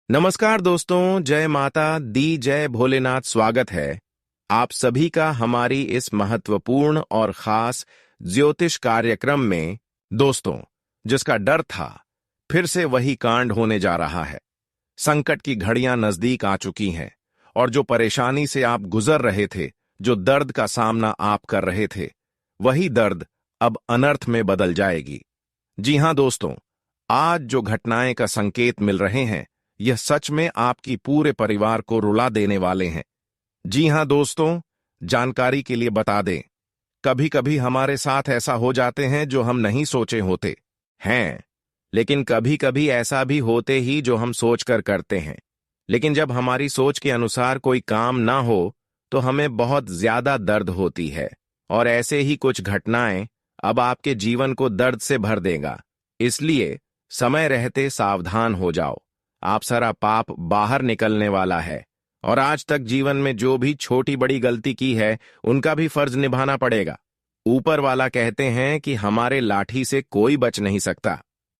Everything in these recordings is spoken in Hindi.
नमस्कार दोस्तों, जय माता दी, जय भोलेनाथ। स्वागत है आप सभी का हमारी इस महत्वपूर्ण और खास ज्योतिष कार्यक्रम में। दोस्तों, जिसका डर था, फिर से वही कांड होने जा रहा है। संकट की घड़ियां नजदीक आ चुकी हैं और जो परेशानी से आप गुजर रहे थे, जो दर्द का सामना आप कर रहे थे, वही दर्द अब अनर्थ में बदल जाएगी। जी हां दोस्तों, आज जो घटनाएं का संकेत मिल रहे हैं, यह सच में आपकी पूरे परिवार को रुला देने वाले हैं। जी हां दोस्तों, जानकारी के लिए बता दें, कभी कभी हमारे साथ ऐसा हो जाते हैं जो हम नहीं सोचे होते हैं, लेकिन कभी कभी ऐसा भी होते ही जो हम सोचकर करते हैं। लेकिन जब हमारी सोच के अनुसार कोई काम ना हो तो हमें बहुत ज्यादा दर्द होती है। और ऐसे ही कुछ घटनाएं अब आपके जीवन को दर्द से भर देगा। इसलिए समय रहते सावधान हो जाओ। आप सारा पाप बाहर निकलने वाला है और आज तक जीवन में जो भी छोटी बड़ी गलती की है, उनका भी फर्ज निभाना पड़ेगा। ऊपर वाला कहते हैं कि हमारे लाठी से कोई बच नहीं सकता।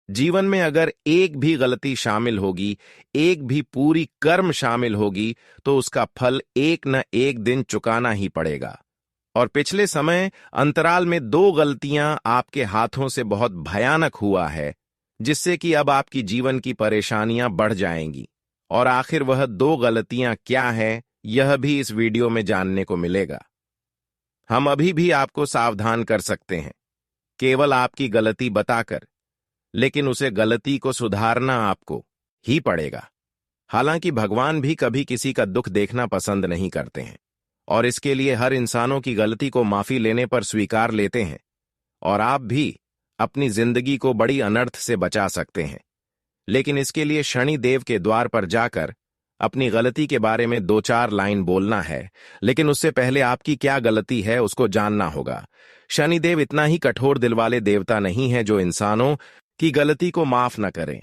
जीवन में अगर एक भी गलती शामिल होगी, एक भी पूरी कर्म शामिल होगी, तो उसका फल एक न एक दिन चुकाना ही पड़ेगा। और पिछले समय अंतराल में 2 गलतियां आपके हाथों से बहुत भयानक हुआ है, जिससे कि अब आपकी जीवन की परेशानियां बढ़ जाएंगी। और आखिर वह 2 गलतियां क्या है, यह भी इस वीडियो में जानने को मिलेगा। हम अभी भी आपको सावधान कर सकते हैं, केवल आपकी गलती बताकर, लेकिन उसे गलती को सुधारना आपको ही पड़ेगा। हालांकि भगवान भी कभी किसी का दुख देखना पसंद नहीं करते हैं और इसके लिए हर इंसानों की गलती को माफी लेने पर स्वीकार लेते हैं। और आप भी अपनी जिंदगी को बड़ी अनर्थ से बचा सकते हैं, लेकिन इसके लिए शनि देव के द्वार पर जाकर अपनी गलती के बारे में 2-4 लाइन बोलना है। लेकिन उससे पहले आपकी क्या गलती है उसको जानना होगा। शनिदेव इतना ही कठोर दिल वाले देवता नहीं है जो इंसानों की गलती को माफ न करें,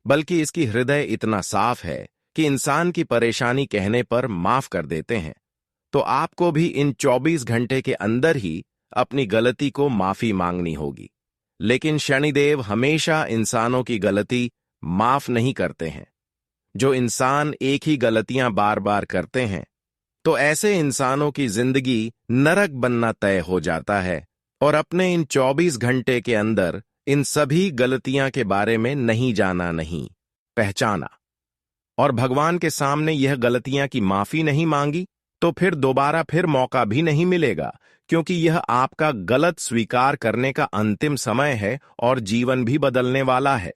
बल्कि इसकी हृदय इतना साफ है कि इंसान की परेशानी कहने पर माफ कर देते हैं। तो आपको भी इन 24 घंटे के अंदर ही अपनी गलती को माफी मांगनी होगी। लेकिन शनिदेव हमेशा इंसानों की गलती माफ नहीं करते हैं। जो इंसान एक ही गलतियां बार बार करते हैं, तो ऐसे इंसानों की जिंदगी नरक बनना तय हो जाता है। और अपने इन 24 घंटे के अंदर इन सभी गलतियां के बारे में नहीं जाना, नहीं पहचाना और भगवान के सामने यह गलतियां की माफी नहीं मांगी, तो फिर दोबारा फिर मौका भी नहीं मिलेगा, क्योंकि यह आपका गलत स्वीकार करने का अंतिम समय है और जीवन भी बदलने वाला है।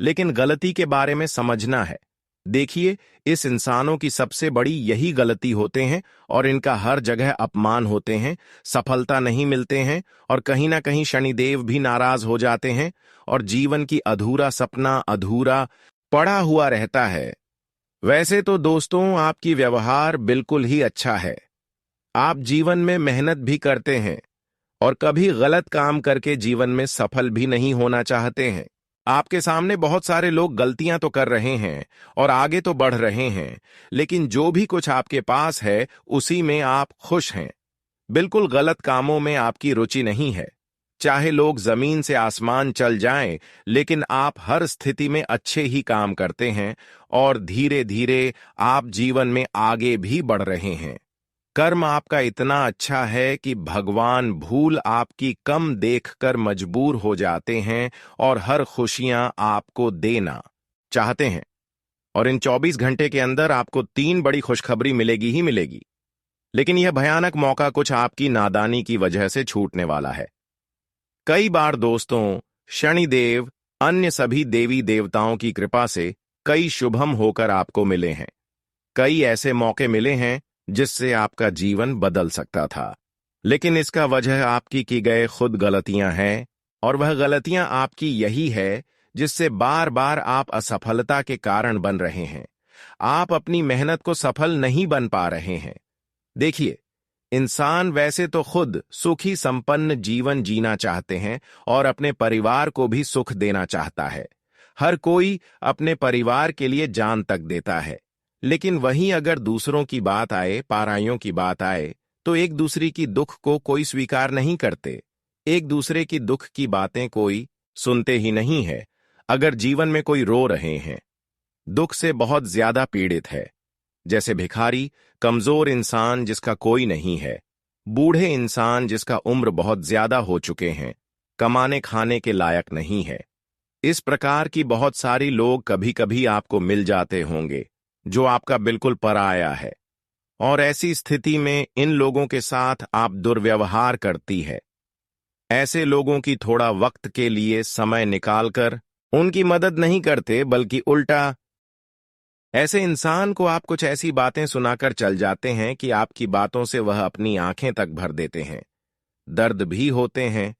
लेकिन गलती के बारे में समझना है। देखिए, इस इंसानों की सबसे बड़ी यही गलती होते हैं और इनका हर जगह अपमान होते हैं, सफलता नहीं मिलते हैं और कहीं ना कहीं शनिदेव भी नाराज हो जाते हैं और जीवन की अधूरा सपना अधूरा पड़ा हुआ रहता है। वैसे तो दोस्तों, आपकी व्यवहार बिल्कुल ही अच्छा है। आप जीवन में मेहनत भी करते हैं और कभी गलत काम करके जीवन में सफल भी नहीं होना चाहते हैं। आपके सामने बहुत सारे लोग गलतियां तो कर रहे हैं और आगे तो बढ़ रहे हैं, लेकिन जो भी कुछ आपके पास है उसी में आप खुश हैं। बिल्कुल गलत कामों में आपकी रुचि नहीं है। चाहे लोग जमीन से आसमान चल जाएं, लेकिन आप हर स्थिति में अच्छे ही काम करते हैं और धीरे धीरे आप जीवन में आगे भी बढ़ रहे हैं। कर्म आपका इतना अच्छा है कि भगवान भूल आपकी कम देखकर मजबूर हो जाते हैं और हर खुशियां आपको देना चाहते हैं। और इन 24 घंटे के अंदर आपको 3 बड़ी खुशखबरी मिलेगी ही मिलेगी। लेकिन यह भयानक मौका कुछ आपकी नादानी की वजह से छूटने वाला है। कई बार दोस्तों, शनिदेव अन्य सभी देवी देवताओं की कृपा से कई शुभम होकर आपको मिले हैं। कई ऐसे मौके मिले हैं जिससे आपका जीवन बदल सकता था, लेकिन इसका वजह आपकी की गए खुद गलतियां हैं। और वह गलतियां आपकी यही है जिससे बार बार आप असफलता के कारण बन रहे हैं। आप अपनी मेहनत को सफल नहीं बन पा रहे हैं। देखिए, इंसान वैसे तो खुद सुखी संपन्न जीवन जीना चाहते हैं और अपने परिवार को भी सुख देना चाहता है। हर कोई अपने परिवार के लिए जान तक देता है, लेकिन वहीं अगर दूसरों की बात आए, पाराइयों की बात आए, तो एक दूसरे की दुख को कोई स्वीकार नहीं करते। एक दूसरे की दुख की बातें कोई सुनते ही नहीं है। अगर जीवन में कोई रो रहे हैं, दुख से बहुत ज्यादा पीड़ित है, जैसे भिखारी, कमजोर इंसान जिसका कोई नहीं है, बूढ़े इंसान जिसका उम्र बहुत ज्यादा हो चुके हैं, कमाने खाने के लायक नहीं है। इस प्रकार की बहुत सारी लोग कभी कभी आपको मिल जाते होंगे जो आपका बिल्कुल पराया है, और ऐसी स्थिति में इन लोगों के साथ आप दुर्व्यवहार करती है। ऐसे लोगों की थोड़ा वक्त के लिए समय निकालकर उनकी मदद नहीं करते, बल्कि उल्टा ऐसे इंसान को आप कुछ ऐसी बातें सुनाकर चल जाते हैं कि आपकी बातों से वह अपनी आंखें तक भर देते हैं। दर्द भी होते हैं।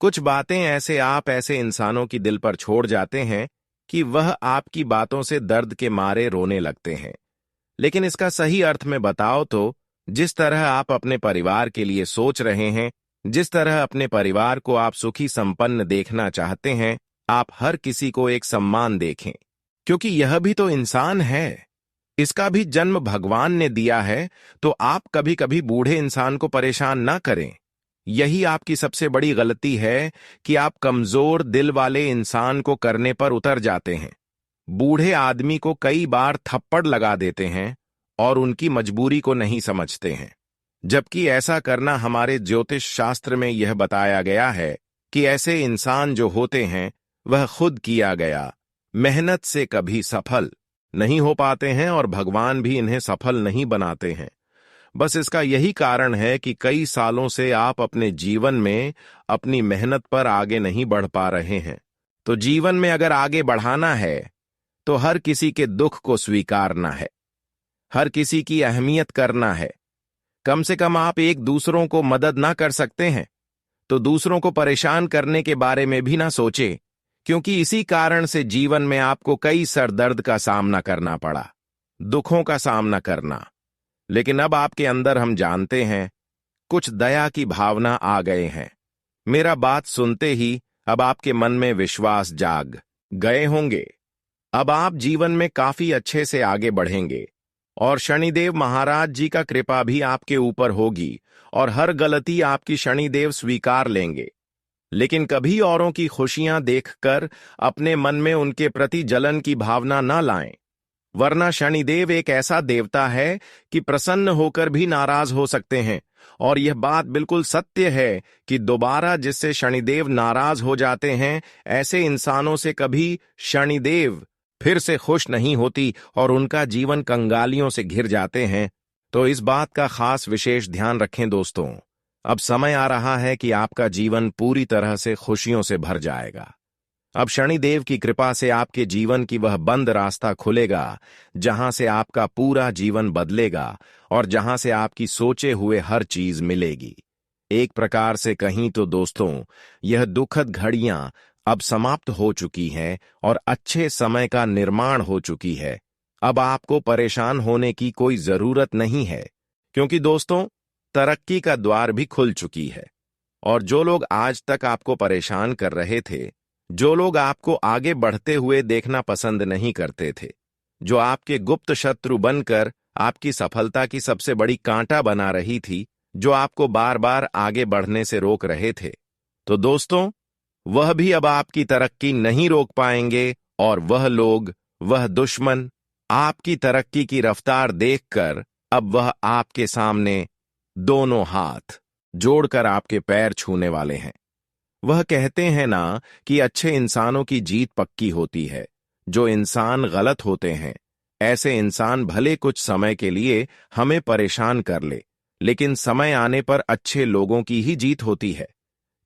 कुछ बातें ऐसे आप ऐसे इंसानों की दिल पर छोड़ जाते हैं कि वह आपकी बातों से दर्द के मारे रोने लगते हैं। लेकिन इसका सही अर्थ में बताओ तो, जिस तरह आप अपने परिवार के लिए सोच रहे हैं, जिस तरह अपने परिवार को आप सुखी संपन्न देखना चाहते हैं, आप हर किसी को एक सम्मान देखें, क्योंकि यह भी तो इंसान है। इसका भी जन्म भगवान ने दिया है। तो आप कभी कभी बूढ़े इंसान को परेशान ना करें। यही आपकी सबसे बड़ी गलती है कि आप कमजोर दिल वाले इंसान को करने पर उतर जाते हैं। बूढ़े आदमी को कई बार थप्पड़ लगा देते हैं और उनकी मजबूरी को नहीं समझते हैं, जबकि ऐसा करना हमारे ज्योतिष शास्त्र में यह बताया गया है कि ऐसे इंसान जो होते हैं वह खुद किया गया मेहनत से कभी सफल नहीं हो पाते हैं, और भगवान भी इन्हें सफल नहीं बनाते हैं। बस इसका यही कारण है कि कई सालों से आप अपने जीवन में अपनी मेहनत पर आगे नहीं बढ़ पा रहे हैं। तो जीवन में अगर आगे बढ़ाना है तो हर किसी के दुख को स्वीकारना है, हर किसी की अहमियत करना है। कम से कम आप एक दूसरों को मदद ना कर सकते हैं तो दूसरों को परेशान करने के बारे में भी ना सोचें, क्योंकि इसी कारण से जीवन में आपको कई सरदर्द का सामना करना पड़ा, दुखों का सामना करना। लेकिन अब आपके अंदर हम जानते हैं कुछ दया की भावना आ गए हैं। मेरा बात सुनते ही अब आपके मन में विश्वास जाग गए होंगे। अब आप जीवन में काफी अच्छे से आगे बढ़ेंगे और शनिदेव महाराज जी का कृपा भी आपके ऊपर होगी और हर गलती आपकी शनिदेव स्वीकार लेंगे। लेकिन कभी औरों की खुशियां देखकर अपने मन में उनके प्रति जलन की भावना न लाएं, वरना शनिदेव एक ऐसा देवता है कि प्रसन्न होकर भी नाराज हो सकते हैं। और यह बात बिल्कुल सत्य है कि दोबारा जिससे शनिदेव नाराज हो जाते हैं, ऐसे इंसानों से कभी शनिदेव फिर से खुश नहीं होती और उनका जीवन कंगालियों से घिर जाते हैं। तो इस बात का खास विशेष ध्यान रखें दोस्तों। अब समय आ रहा है कि आपका जीवन पूरी तरह से खुशियों से भर जाएगा। अब शनिदेव की कृपा से आपके जीवन की वह बंद रास्ता खुलेगा जहां से आपका पूरा जीवन बदलेगा और जहां से आपकी सोचे हुए हर चीज मिलेगी। एक प्रकार से कहीं तो दोस्तों, यह दुखद घड़ियां अब समाप्त हो चुकी हैं और अच्छे समय का निर्माण हो चुकी है। अब आपको परेशान होने की कोई जरूरत नहीं है, क्योंकि दोस्तों तरक्की का द्वार भी खुल चुकी है। और जो लोग आज तक आपको परेशान कर रहे थे, जो लोग आपको आगे बढ़ते हुए देखना पसंद नहीं करते थे, जो आपके गुप्त शत्रु बनकर आपकी सफलता की सबसे बड़ी कांटा बना रही थी, जो आपको बार बार आगे बढ़ने से रोक रहे थे, तो दोस्तों वह भी अब आपकी तरक्की नहीं रोक पाएंगे। और वह लोग, वह दुश्मन आपकी तरक्की की रफ्तार देखकर अब वह आपके सामने दोनों हाथ जोड़कर आपके पैर छूने वाले हैं। वह कहते हैं ना कि अच्छे इंसानों की जीत पक्की होती है। जो इंसान गलत होते हैं, ऐसे इंसान भले कुछ समय के लिए हमें परेशान कर ले, लेकिन समय आने पर अच्छे लोगों की ही जीत होती है,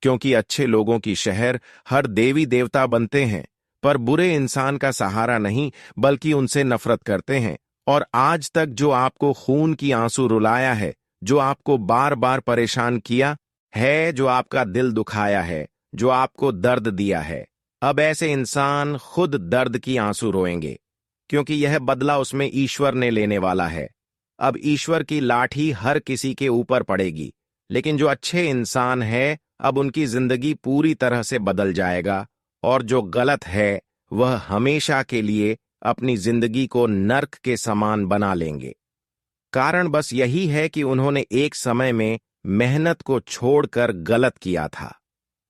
क्योंकि अच्छे लोगों की शहर हर देवी देवता बनते हैं, पर बुरे इंसान का सहारा नहीं, बल्कि उनसे नफरत करते हैं। और आज तक जो आपको खून की आंसू रुलाया है, जो आपको बार बार परेशान किया है, जो आपका दिल दुखाया है, जो आपको दर्द दिया है, अब ऐसे इंसान खुद दर्द की आंसू रोएंगे, क्योंकि यह बदला उसमें ईश्वर ने लेने वाला है। अब ईश्वर की लाठी हर किसी के ऊपर पड़ेगी, लेकिन जो अच्छे इंसान है अब उनकी जिंदगी पूरी तरह से बदल जाएगा, और जो गलत है वह हमेशा के लिए अपनी जिंदगी को नर्क के समान बना लेंगे। कारण बस यही है कि उन्होंने एक समय में मेहनत को छोड़कर गलत किया था,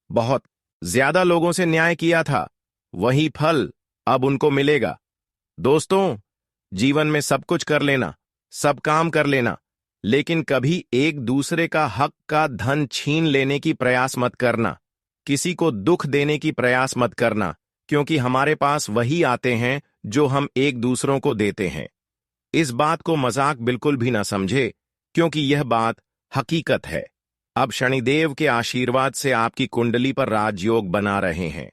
बहुत ज्यादा लोगों से न्याय किया था। वही फल अब उनको मिलेगा। दोस्तों, जीवन में सब कुछ कर लेना, सब काम कर लेना, लेकिन कभी एक दूसरे का हक का धन छीन लेने की प्रयास मत करना। किसी को दुख देने की प्रयास मत करना, क्योंकि हमारे पास वही आते हैं जो हम एक दूसरों को देते हैं। इस बात को मजाक बिल्कुल भी ना समझे, क्योंकि यह बात हकीकत है। अब शनिदेव के आशीर्वाद से आपकी कुंडली पर राजयोग बना रहे हैं,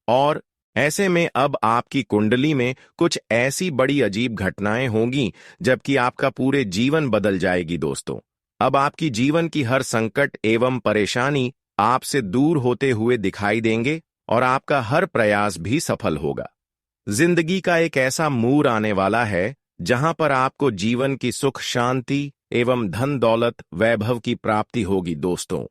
और ऐसे में अब आपकी कुंडली में कुछ ऐसी बड़ी अजीब घटनाएं होंगी, जबकि आपका पूरे जीवन बदल जाएगी दोस्तों। अब आपकी जीवन की हर संकट एवं परेशानी आपसे दूर होते हुए दिखाई देंगे, और आपका हर प्रयास भी सफल होगा। जिंदगी का एक ऐसा मोड़ आने वाला है जहां पर आपको जीवन की सुख शांति एवं धन दौलत वैभव की प्राप्ति होगी दोस्तों।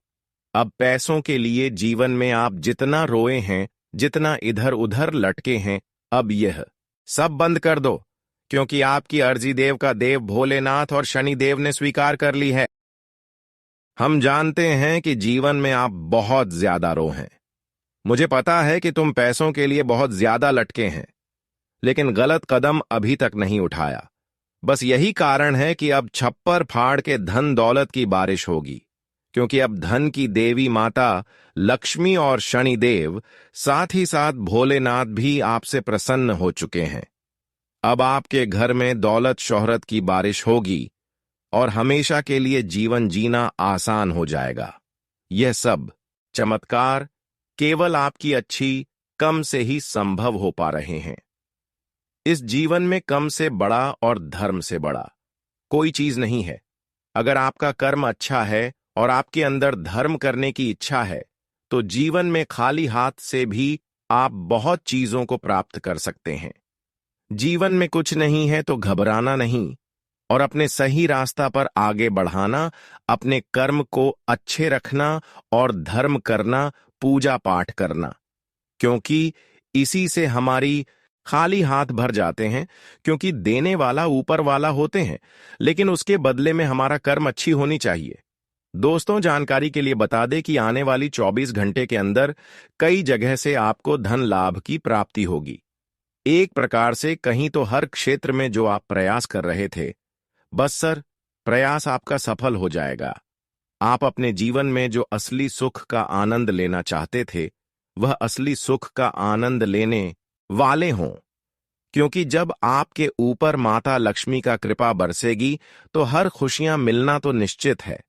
अब पैसों के लिए जीवन में आप जितना रोए हैं, जितना इधर उधर लटके हैं, अब यह सब बंद कर दो, क्योंकि आपकी अर्जी देव का देव भोलेनाथ और शनिदेव ने स्वीकार कर ली है। हम जानते हैं कि जीवन में आप बहुत ज्यादा रो हैं। मुझे पता है कि तुम पैसों के लिए बहुत ज्यादा लटके हैं, लेकिन गलत कदम अभी तक नहीं उठाया। बस यही कारण है कि अब छप्पर फाड़ के धन दौलत की बारिश होगी, क्योंकि अब धन की देवी माता लक्ष्मी और शनिदेव, साथ ही साथ भोलेनाथ भी आपसे प्रसन्न हो चुके हैं। अब आपके घर में दौलत शोहरत की बारिश होगी, और हमेशा के लिए जीवन जीना आसान हो जाएगा। यह सब चमत्कार केवल आपकी अच्छी कम से ही संभव हो पा रहे हैं। इस जीवन में कम से बड़ा और धर्म से बड़ा कोई चीज नहीं है। अगर आपका कर्म अच्छा है और आपके अंदर धर्म करने की इच्छा है, तो जीवन में खाली हाथ से भी आप बहुत चीजों को प्राप्त कर सकते हैं। जीवन में कुछ नहीं है तो घबराना नहीं, और अपने सही रास्ता पर आगे बढ़ाना, अपने कर्म को अच्छे रखना और धर्म करना, पूजा पाठ करना, क्योंकि इसी से हमारी खाली हाथ भर जाते हैं। क्योंकि देने वाला ऊपर वाला होते हैं, लेकिन उसके बदले में हमारा कर्म अच्छी होनी चाहिए। दोस्तों, जानकारी के लिए बता दें कि आने वाली 24 घंटे के अंदर कई जगह से आपको धन लाभ की प्राप्ति होगी। एक प्रकार से कहीं तो हर क्षेत्र में जो आप प्रयास कर रहे थे, बस सर, प्रयास आपका सफल हो जाएगा। आप अपने जीवन में जो असली सुख का आनंद लेना चाहते थे, वह असली सुख का आनंद लेने वाले हों, क्योंकि जब आपके ऊपर माता लक्ष्मी का कृपा बरसेगी तो हर खुशियां मिलना तो निश्चित है।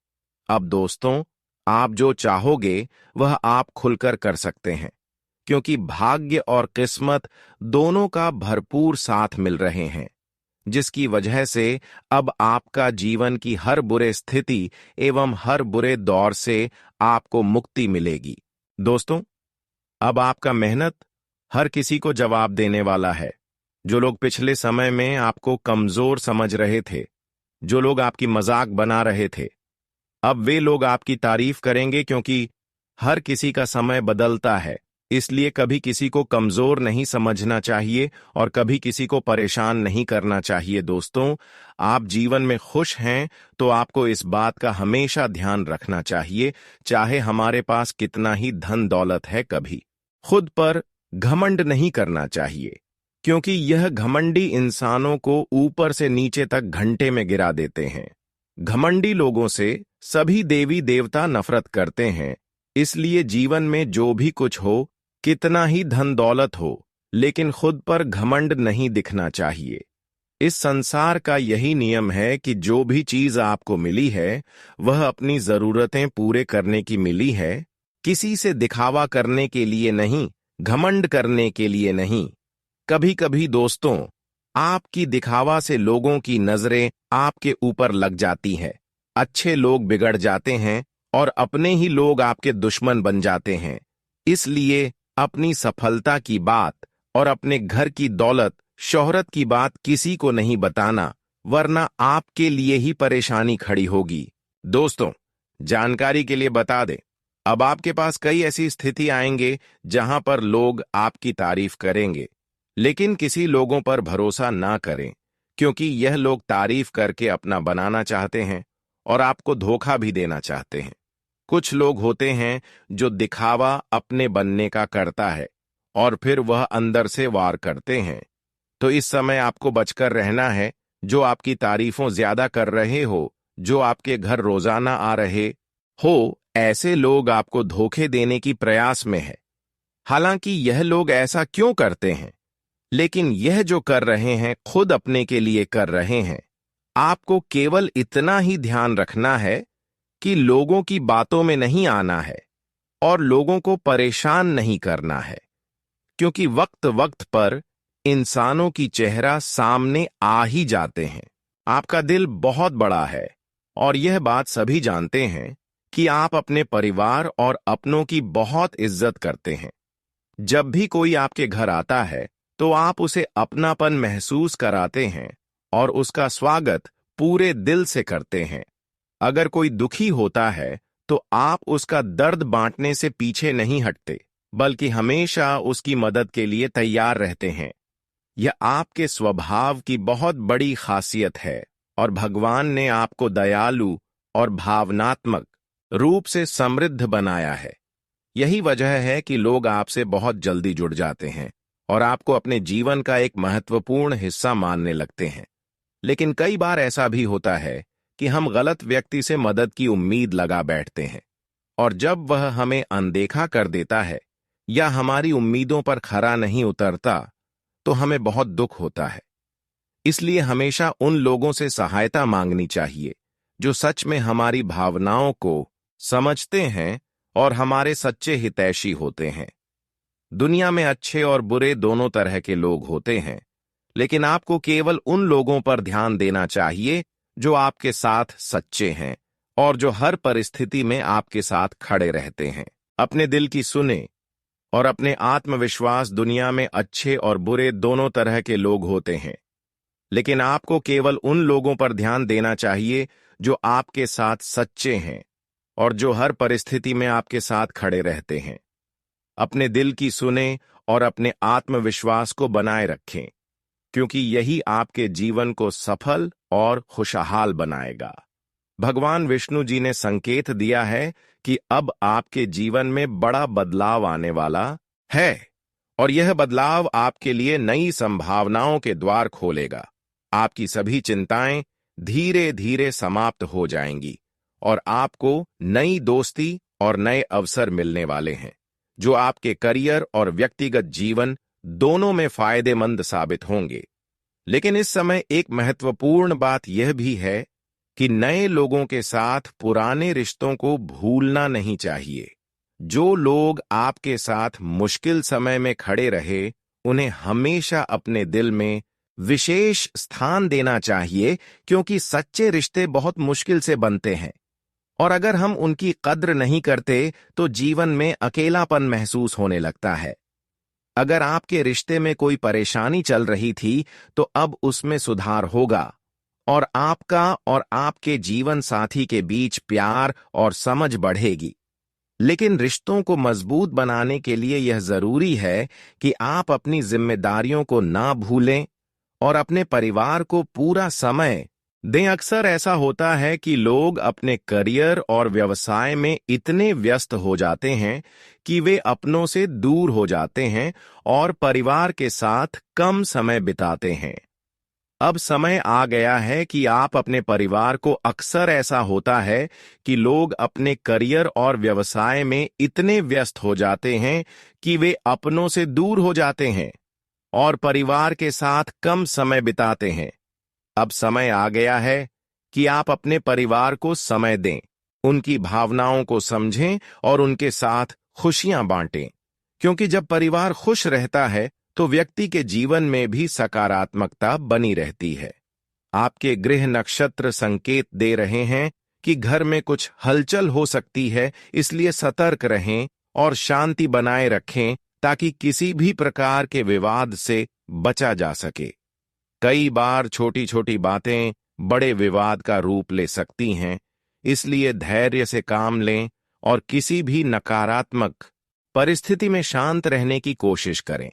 अब दोस्तों, आप जो चाहोगे वह आप खुलकर कर सकते हैं, क्योंकि भाग्य और किस्मत दोनों का भरपूर साथ मिल रहे हैं, जिसकी वजह से अब आपका जीवन की हर बुरे स्थिति एवं हर बुरे दौर से आपको मुक्ति मिलेगी। दोस्तों, अब आपका मेहनत हर किसी को जवाब देने वाला है। जो लोग पिछले समय में आपको कमजोर समझ रहे थे, जो लोग आपकी मजाक बना रहे थे, अब वे लोग आपकी तारीफ करेंगे, क्योंकि हर किसी का समय बदलता है। इसलिए कभी किसी को कमजोर नहीं समझना चाहिए और कभी किसी को परेशान नहीं करना चाहिए। दोस्तों, आप जीवन में खुश हैं तो आपको इस बात का हमेशा ध्यान रखना चाहिए, चाहे हमारे पास कितना ही धन दौलत है। कभी खुद पर घमंड नहीं करना चाहिए, क्योंकि यह घमंडी इंसानों को ऊपर से नीचे तक घंटे में गिरा देते हैं। घमंडी लोगों से सभी देवी देवता नफरत करते हैं। इसलिए जीवन में जो भी कुछ हो, कितना ही धन दौलत हो, लेकिन खुद पर घमंड नहीं दिखना चाहिए। इस संसार का यही नियम है कि जो भी चीज आपको मिली है, वह अपनी जरूरतें पूरे करने की मिली है, किसी से दिखावा करने के लिए नहीं, घमंड करने के लिए नहीं। कभी कभी दोस्तों, आपकी दिखावा से लोगों की नजरें आपके ऊपर लग जाती हैं। अच्छे लोग बिगड़ जाते हैं और अपने ही लोग आपके दुश्मन बन जाते हैं। इसलिए अपनी सफलता की बात और अपने घर की दौलत शोहरत की बात किसी को नहीं बताना, वरना आपके लिए ही परेशानी खड़ी होगी। दोस्तों, जानकारी के लिए बता दें, अब आपके पास कई ऐसी स्थिति आएंगे जहां पर लोग आपकी तारीफ करेंगे, लेकिन किसी लोगों पर भरोसा ना करें, क्योंकि यह लोग तारीफ करके अपना बनाना चाहते हैं और आपको धोखा भी देना चाहते हैं। कुछ लोग होते हैं जो दिखावा अपने बनने का करता है और फिर वह अंदर से वार करते हैं। तो इस समय आपको बचकर रहना है। जो आपकी तारीफों ज्यादा कर रहे हो, जो आपके घर रोजाना आ रहे हो, ऐसे लोग आपको धोखे देने की प्रयास में है। हालांकि यह लोग ऐसा क्यों करते हैं? लेकिन यह जो कर रहे हैं खुद अपने के लिए कर रहे हैं। आपको केवल इतना ही ध्यान रखना है कि लोगों की बातों में नहीं आना है और लोगों को परेशान नहीं करना है, क्योंकि वक्त वक्त पर इंसानों की चेहरा सामने आ ही जाते हैं। आपका दिल बहुत बड़ा है और यह बात सभी जानते हैं कि आप अपने परिवार और अपनों की बहुत इज्जत करते हैं। जब भी कोई आपके घर आता है तो आप उसे अपनापन महसूस कराते हैं और उसका स्वागत पूरे दिल से करते हैं। अगर कोई दुखी होता है तो आप उसका दर्द बांटने से पीछे नहीं हटते, बल्कि हमेशा उसकी मदद के लिए तैयार रहते हैं। यह आपके स्वभाव की बहुत बड़ी खासियत है और भगवान ने आपको दयालु और भावनात्मक रूप से समृद्ध बनाया है। यही वजह है कि लोग आपसे बहुत जल्दी जुड़ जाते हैं और आपको अपने जीवन का एक महत्वपूर्ण हिस्सा मानने लगते हैं। लेकिन कई बार ऐसा भी होता है कि हम गलत व्यक्ति से मदद की उम्मीद लगा बैठते हैं, और जब वह हमें अनदेखा कर देता है या हमारी उम्मीदों पर खरा नहीं उतरता तो हमें बहुत दुख होता है। इसलिए हमेशा उन लोगों से सहायता मांगनी चाहिए जो सच में हमारी भावनाओं को समझते हैं और हमारे सच्चे हितैषी होते हैं। दुनिया में अच्छे और बुरे दोनों तरह के लोग होते हैं, लेकिन आपको केवल उन लोगों पर ध्यान देना चाहिए जो आपके साथ सच्चे हैं और जो हर परिस्थिति में आपके साथ खड़े रहते हैं। अपने दिल की सुने और अपने आत्मविश्वास। दुनिया में अच्छे और बुरे दोनों तरह के लोग होते हैं, लेकिन आपको केवल उन लोगों पर ध्यान देना चाहिए जो आपके साथ सच्चे हैं और जो हर परिस्थिति में आपके साथ खड़े रहते हैं। अपने दिल की सुने और अपने आत्मविश्वास को बनाए रखें, क्योंकि यही आपके जीवन को सफल और खुशहाल बनाएगा। भगवान विष्णु जी ने संकेत दिया है कि अब आपके जीवन में बड़ा बदलाव आने वाला है और यह बदलाव आपके लिए नई संभावनाओं के द्वार खोलेगा। आपकी सभी चिंताएं धीरे धीरे समाप्त हो जाएंगी और आपको नई दोस्ती और नए अवसर मिलने वाले हैं, जो आपके करियर और व्यक्तिगत जीवन दोनों में फायदेमंद साबित होंगे। लेकिन इस समय एक महत्वपूर्ण बात यह भी है कि नए लोगों के साथ पुराने रिश्तों को भूलना नहीं चाहिए। जो लोग आपके साथ मुश्किल समय में खड़े रहे, उन्हें हमेशा अपने दिल में विशेष स्थान देना चाहिए, क्योंकि सच्चे रिश्ते बहुत मुश्किल से बनते हैं और अगर हम उनकी कद्र नहीं करते तो जीवन में अकेलापन महसूस होने लगता है। अगर आपके रिश्ते में कोई परेशानी चल रही थी तो अब उसमें सुधार होगा और आपका और आपके जीवन साथी के बीच प्यार और समझ बढ़ेगी। लेकिन रिश्तों को मजबूत बनाने के लिए यह जरूरी है कि आप अपनी जिम्मेदारियों को ना भूलें और अपने परिवार को पूरा समय दें। अक्सर ऐसा होता है कि लोग अपने करियर और व्यवसाय में इतने व्यस्त हो जाते हैं कि वे अपनों से दूर हो जाते हैं और परिवार के साथ कम समय बिताते हैं। अब समय आ गया है कि आप अपने परिवार को अक्सर ऐसा होता है कि लोग अपने करियर और व्यवसाय में इतने व्यस्त हो जाते हैं कि वे अपनों से दूर हो जाते हैं और परिवार के साथ कम समय बिताते हैं। अब समय आ गया है कि आप अपने परिवार को समय दें, उनकी भावनाओं को समझें और उनके साथ खुशियां बांटें, क्योंकि जब परिवार खुश रहता है तो व्यक्ति के जीवन में भी सकारात्मकता बनी रहती है। आपके गृह नक्षत्र संकेत दे रहे हैं कि घर में कुछ हलचल हो सकती है, इसलिए सतर्क रहें और शांति बनाए रखें ताकि किसी भी प्रकार के विवाद से बचा जा सके। कई बार छोटी छोटी बातें बड़े विवाद का रूप ले सकती हैं, इसलिए धैर्य से काम लें और किसी भी नकारात्मक परिस्थिति में शांत रहने की कोशिश करें।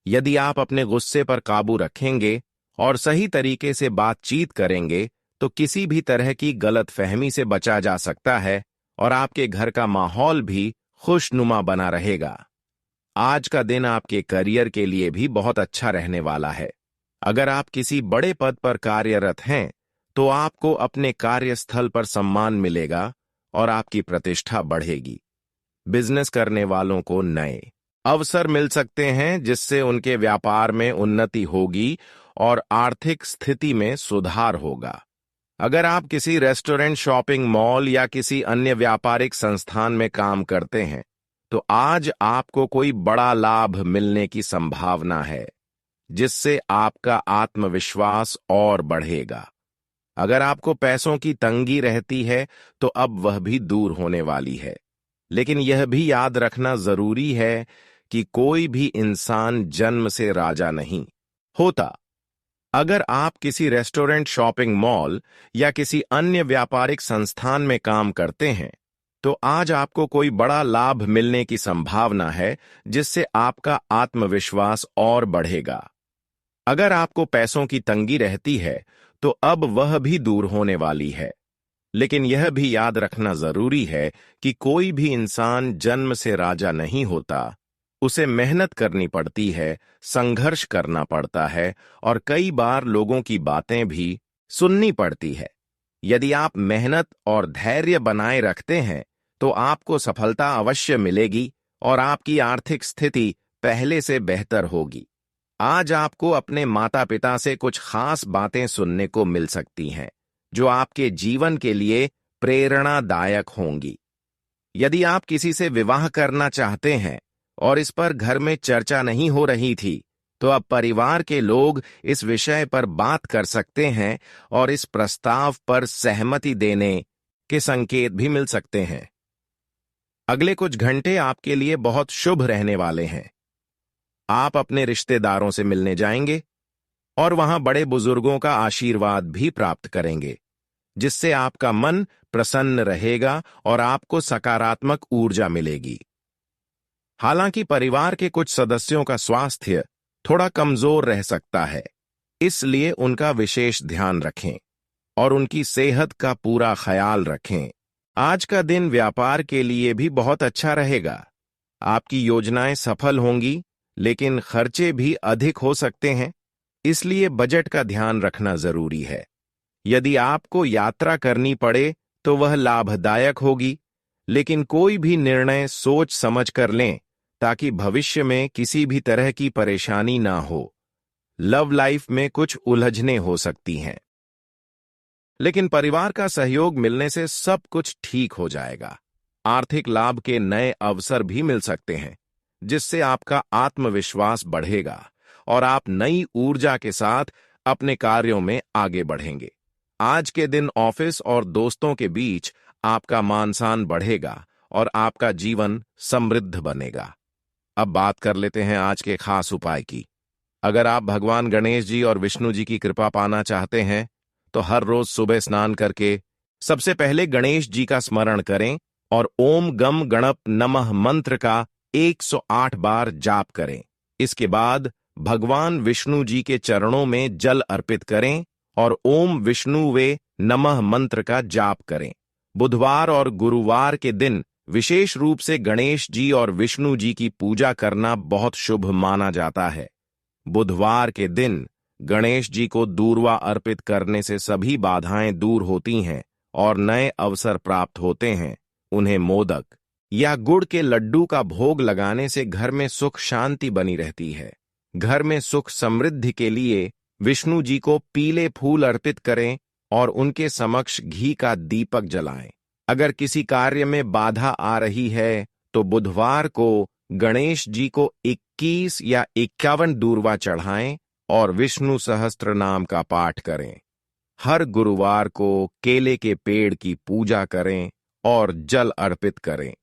यदि आप अपने गुस्से पर काबू रखेंगे और सही तरीके से बातचीत करेंगे तो किसी भी तरह की गलतफहमी से बचा जा सकता है और आपके घर का माहौल भी खुशनुमा बना रहेगा। आज का दिन आपके करियर के लिए भी बहुत अच्छा रहने वाला है। अगर आप किसी बड़े पद पर कार्यरत हैं, तो आपको अपने कार्यस्थल पर सम्मान मिलेगा और आपकी प्रतिष्ठा बढ़ेगी। बिजनेस करने वालों को नए अवसर मिल सकते हैं, जिससे उनके व्यापार में उन्नति होगी और आर्थिक स्थिति में सुधार होगा। अगर आप किसी रेस्टोरेंट, शॉपिंग मॉल या किसी अन्य व्यापारिक संस्थान में काम करते हैं, तो आज आपको कोई बड़ा लाभ मिलने की संभावना है, जिससे आपका आत्मविश्वास और बढ़ेगा। अगर आपको पैसों की तंगी रहती है, तो अब वह भी दूर होने वाली है। लेकिन यह भी याद रखना जरूरी है कि कोई भी इंसान जन्म से राजा नहीं होता। अगर आप किसी रेस्टोरेंट, शॉपिंग मॉल या किसी अन्य व्यापारिक संस्थान में काम करते हैं, तो आज आपको कोई बड़ा लाभ मिलने की संभावना है, जिससे आपका आत्मविश्वास और बढ़ेगा। अगर आपको पैसों की तंगी रहती है, तो अब वह भी दूर होने वाली है। लेकिन यह भी याद रखना जरूरी है कि कोई भी इंसान जन्म से राजा नहीं होता। उसे मेहनत करनी पड़ती है, संघर्ष करना पड़ता है और कई बार लोगों की बातें भी सुननी पड़ती है। यदि आप मेहनत और धैर्य बनाए रखते हैं, तो आपको सफलता अवश्य मिलेगी और आपकी आर्थिक स्थिति पहले से बेहतर होगी। आज आपको अपने माता पिता से कुछ खास बातें सुनने को मिल सकती हैं, जो आपके जीवन के लिए प्रेरणादायक होंगी। यदि आप किसी से विवाह करना चाहते हैं और इस पर घर में चर्चा नहीं हो रही थी, तो अब परिवार के लोग इस विषय पर बात कर सकते हैं और इस प्रस्ताव पर सहमति देने के संकेत भी मिल सकते हैं। अगले कुछ घंटे आपके लिए बहुत शुभ रहने वाले हैं। आप अपने रिश्तेदारों से मिलने जाएंगे और वहां बड़े बुजुर्गों का आशीर्वाद भी प्राप्त करेंगे, जिससे आपका मन प्रसन्न रहेगा और आपको सकारात्मक ऊर्जा मिलेगी। हालांकि परिवार के कुछ सदस्यों का स्वास्थ्य थोड़ा कमजोर रह सकता है, इसलिए उनका विशेष ध्यान रखें और उनकी सेहत का पूरा ख्याल रखें। आज का दिन व्यापार के लिए भी बहुत अच्छा रहेगा। आपकी योजनाएं सफल होंगी, लेकिन खर्चे भी अधिक हो सकते हैं, इसलिए बजट का ध्यान रखना जरूरी है। यदि आपको यात्रा करनी पड़े, तो वह लाभदायक होगी, लेकिन कोई भी निर्णय सोच समझ कर लें, ताकि भविष्य में किसी भी तरह की परेशानी ना हो। लव लाइफ में कुछ उलझनें हो सकती हैं, लेकिन परिवार का सहयोग मिलने से सब कुछ ठीक हो जाएगा। आर्थिक लाभ के नए अवसर भी मिल सकते हैं, जिससे आपका आत्मविश्वास बढ़ेगा और आप नई ऊर्जा के साथ अपने कार्यों में आगे बढ़ेंगे। आज के दिन ऑफिस और दोस्तों के बीच आपका मान सम्मान बढ़ेगा और आपका जीवन समृद्ध बनेगा। अब बात कर लेते हैं आज के खास उपाय की। अगर आप भगवान गणेश जी और विष्णु जी की कृपा पाना चाहते हैं, तो हर रोज सुबह स्नान करके सबसे पहले गणेश जी का स्मरण करें और ओम गम गणप नमः मंत्र का 108 बार जाप करें। इसके बाद भगवान विष्णु जी के चरणों में जल अर्पित करें और ओम विष्णु वे नमः मंत्र का जाप करें। बुधवार और गुरुवार के दिन विशेष रूप से गणेश जी और विष्णु जी की पूजा करना बहुत शुभ माना जाता है। बुधवार के दिन गणेश जी को दूर्वा अर्पित करने से सभी बाधाएं दूर होती हैं और नए अवसर प्राप्त होते हैं। उन्हें मोदक या गुड़ के लड्डू का भोग लगाने से घर में सुख शांति बनी रहती है। घर में सुख समृद्धि के लिए विष्णु जी को पीले फूल अर्पित करें और उनके समक्ष घी का दीपक जलाएं। अगर किसी कार्य में बाधा आ रही है, तो बुधवार को गणेश जी को 21 या 51 दूर्वा चढ़ाएं और विष्णु सहस्त्र नाम का पाठ करें। हर गुरुवार को केले के पेड़ की पूजा करें और जल अर्पित करें।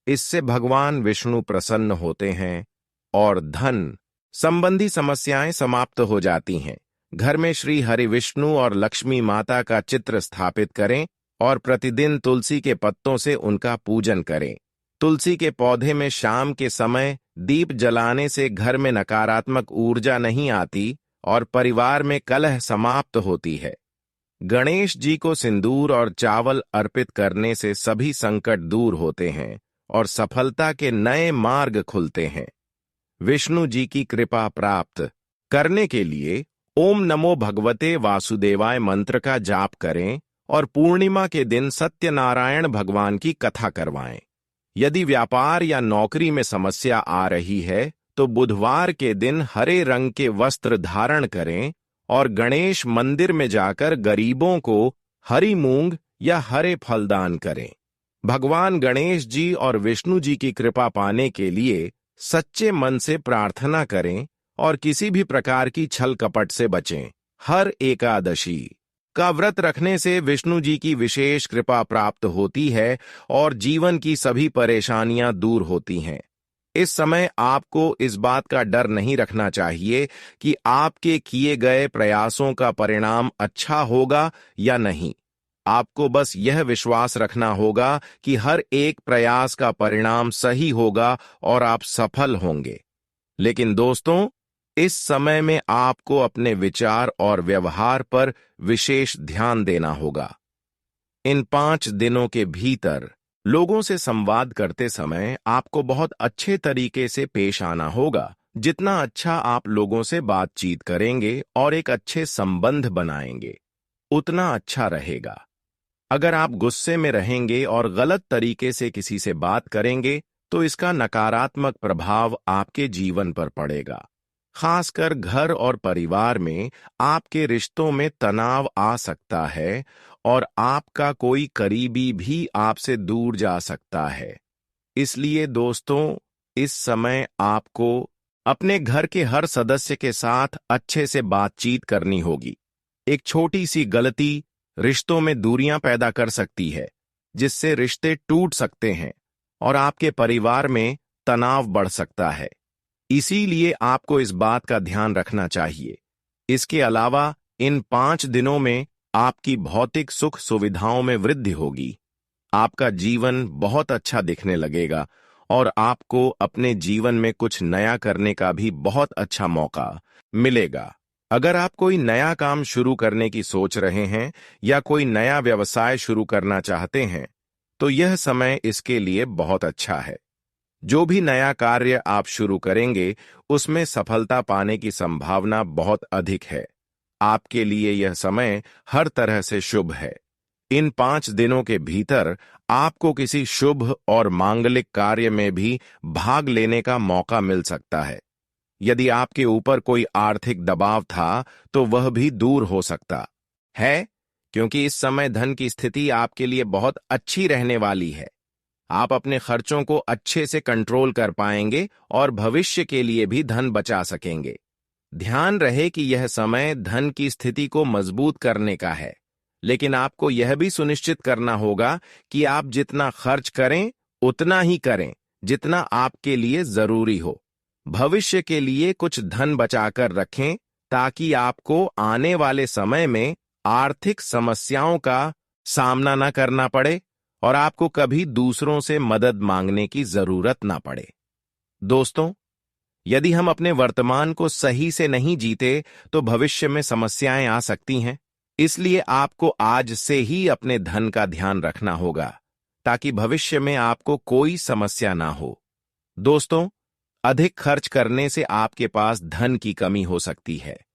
इससे भगवान विष्णु प्रसन्न होते हैं और धन संबंधी समस्याएं समाप्त हो जाती हैं। घर में श्री हरि विष्णु और लक्ष्मी माता का चित्र स्थापित करें और प्रतिदिन तुलसी के पत्तों से उनका पूजन करें। तुलसी के पौधे में शाम के समय दीप जलाने से घर में नकारात्मक ऊर्जा नहीं आती और परिवार में कलह समाप्त होती है। गणेश जी को सिंदूर और चावल अर्पित करने से सभी संकट दूर होते हैं और सफलता के नए मार्ग खुलते हैं। विष्णु जी की कृपा प्राप्त करने के लिए ओम नमो भगवते वासुदेवाय मंत्र का जाप करें और पूर्णिमा के दिन सत्यनारायण भगवान की कथा करवाएं। यदि व्यापार या नौकरी में समस्या आ रही है तो बुधवार के दिन हरे रंग के वस्त्र धारण करें और गणेश मंदिर में जाकर गरीबों को हरी मूंग या हरे फल दान करें। भगवान गणेश जी और विष्णु जी की कृपा पाने के लिए सच्चे मन से प्रार्थना करें और किसी भी प्रकार की छल कपट से बचें। हर एकादशी का व्रत रखने से विष्णु जी की विशेष कृपा प्राप्त होती है और जीवन की सभी परेशानियां दूर होती हैं। इस समय आपको इस बात का डर नहीं रखना चाहिए कि आपके किए गए प्रयासों का परिणाम अच्छा होगा या नहीं। आपको बस यह विश्वास रखना होगा कि हर एक प्रयास का परिणाम सही होगा और आप सफल होंगे। लेकिन दोस्तों, इस समय में आपको अपने विचार और व्यवहार पर विशेष ध्यान देना होगा। इन 5 दिनों के भीतर लोगों से संवाद करते समय आपको बहुत अच्छे तरीके से पेश आना होगा। जितना अच्छा आप लोगों से बातचीत करेंगे और एक अच्छे संबंध बनाएंगे, उतना अच्छा रहेगा। अगर आप गुस्से में रहेंगे और गलत तरीके से किसी से बात करेंगे तो इसका नकारात्मक प्रभाव आपके जीवन पर पड़ेगा। खासकर घर और परिवार में आपके रिश्तों में तनाव आ सकता है और आपका कोई करीबी भी आपसे दूर जा सकता है। इसलिए दोस्तों, इस समय आपको अपने घर के हर सदस्य के साथ अच्छे से बातचीत करनी होगी। एक छोटी सी गलती रिश्तों में दूरियां पैदा कर सकती है, जिससे रिश्ते टूट सकते हैं और आपके परिवार में तनाव बढ़ सकता है। इसीलिए आपको इस बात का ध्यान रखना चाहिए। इसके अलावा इन 5 दिनों में आपकी भौतिक सुख सुविधाओं में वृद्धि होगी। आपका जीवन बहुत अच्छा दिखने लगेगा और आपको अपने जीवन में कुछ नया करने का भी बहुत अच्छा मौका मिलेगा। अगर आप कोई नया काम शुरू करने की सोच रहे हैं या कोई नया व्यवसाय शुरू करना चाहते हैं, तो यह समय इसके लिए बहुत अच्छा है। जो भी नया कार्य आप शुरू करेंगे, उसमें सफलता पाने की संभावना बहुत अधिक है। आपके लिए यह समय हर तरह से शुभ है। इन 5 दिनों के भीतर आपको किसी शुभ और मांगलिक कार्य में भी भाग लेने का मौका मिल सकता है। यदि आपके ऊपर कोई आर्थिक दबाव था, तो वह भी दूर हो सकता है, क्योंकि इस समय धन की स्थिति आपके लिए बहुत अच्छी रहने वाली है। आप अपने खर्चों को अच्छे से कंट्रोल कर पाएंगे और भविष्य के लिए भी धन बचा सकेंगे। ध्यान रहे कि यह समय धन की स्थिति को मजबूत करने का है, लेकिन आपको यह भी सुनिश्चित करना होगा कि आप जितना खर्च करें उतना ही करें जितना आपके लिए जरूरी हो। भविष्य के लिए कुछ धन बचाकर रखें ताकि आपको आने वाले समय में आर्थिक समस्याओं का सामना न करना पड़े और आपको कभी दूसरों से मदद मांगने की जरूरत ना पड़े। दोस्तों, यदि हम अपने वर्तमान को सही से नहीं जीते तो भविष्य में समस्याएं आ सकती हैं। इसलिए आपको आज से ही अपने धन का ध्यान रखना होगा ताकि भविष्य में आपको कोई समस्या ना हो। दोस्तों, अधिक खर्च करने से आपके पास धन की कमी हो सकती है।